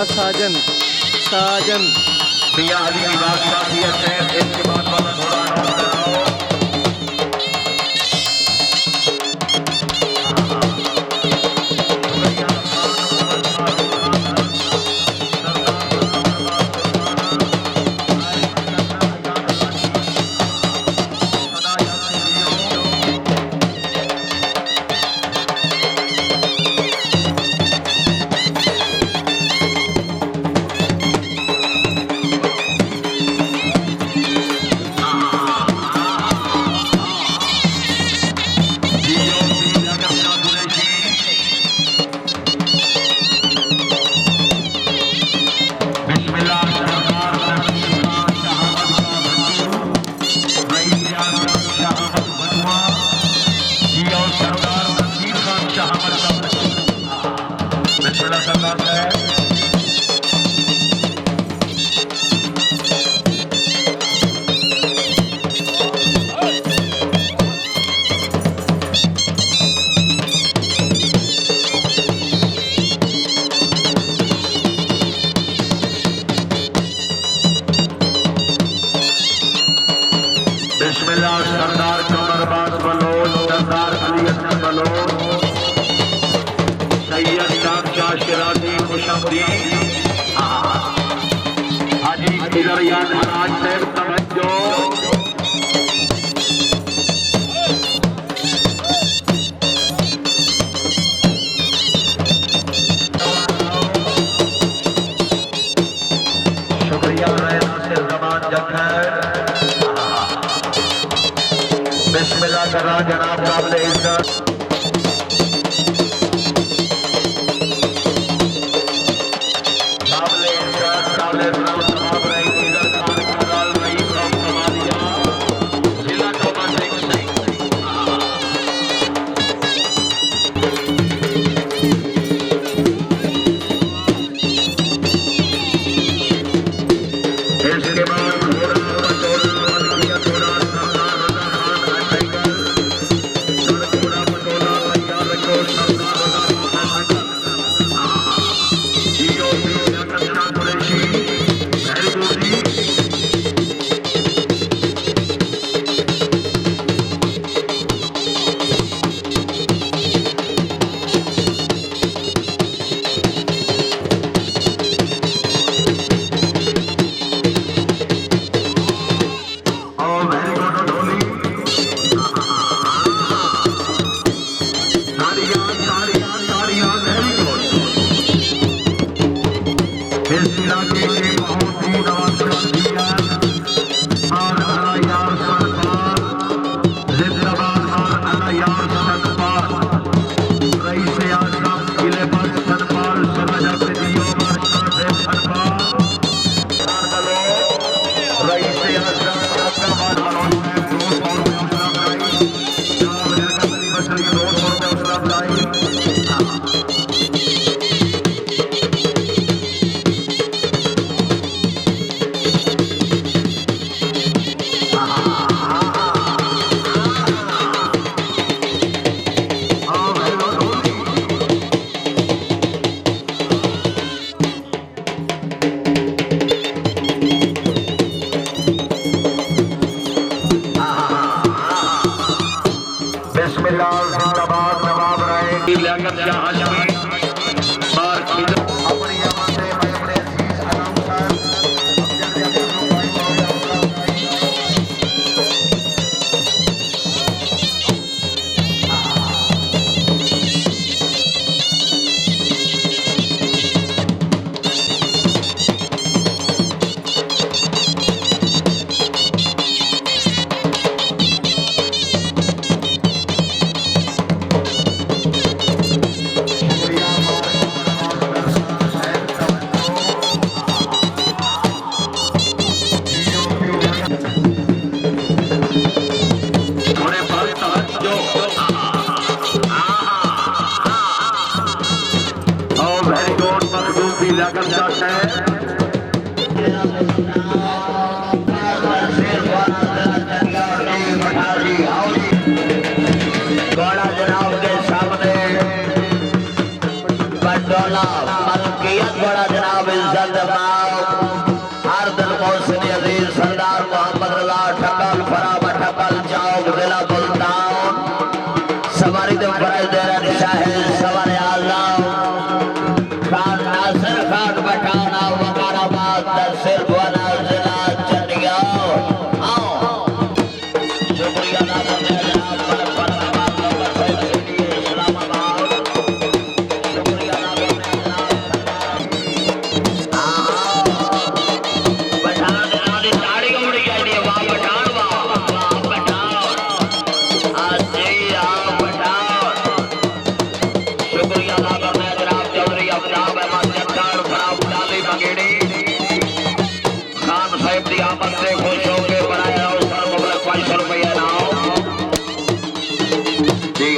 साजन साजन मियां अली की बात काफी है। इसके बाद वाला थोड़ा नोट कराओ। बिस्मिल्लाह। सरदार कमरबाज बलोच, सरदार अली असगर बलोच, सैयद शाह शिराजी खुशमदीद, हाजी इधर याद आज से तवज्जो। शुक्रिया नासिर जमान जखैर। बिस्मिल्लाह कर रहा जनाब काबिल इज्जत जिंदाबाद नवाब राय लियाकत शाह हाशमी बड़ा जनाब हर दिल मोहसिन अजीज सरदार मोहम्मद रजा ठक्कल फराब ठक्कल चौक जिला मुल्तान सवारी दे फराज दे शाहिद सवारी आजम खान नासिर खान बटाना वकाराबाद तहसील बुआना जिला चंडीगढ़ आओ शुक्रिया अदा करते हैं जनाब फरमाबाद नंबर 6 सिटी इस्लामाबाद शुक्रिया अदा करते हैं जनाब पठान आदि ताड़ी उमड़ी गई है वाह पठान वाह पठान आज जी आ पठान शुक्रिया अदा करते हैं जनाब चौधरी अफताब अहमद जट्टान फराब डाली बगेड़ी खान साहब की आमद से खुश होकर बनाया अवसर मुबलक 500 रुपया नाम जी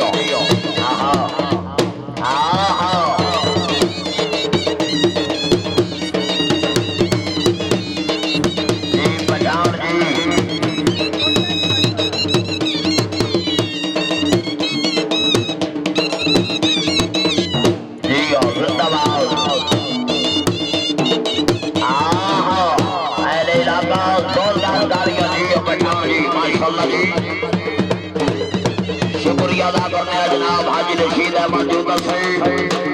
जी पठान जी जिंदाबाद अरे इलाका जोरदार गाड़ियां जी पठान जी माशाल्लाह जी शुक्रिया अदा करते हैं जनाब हाजी रशीद अहमद जूदल से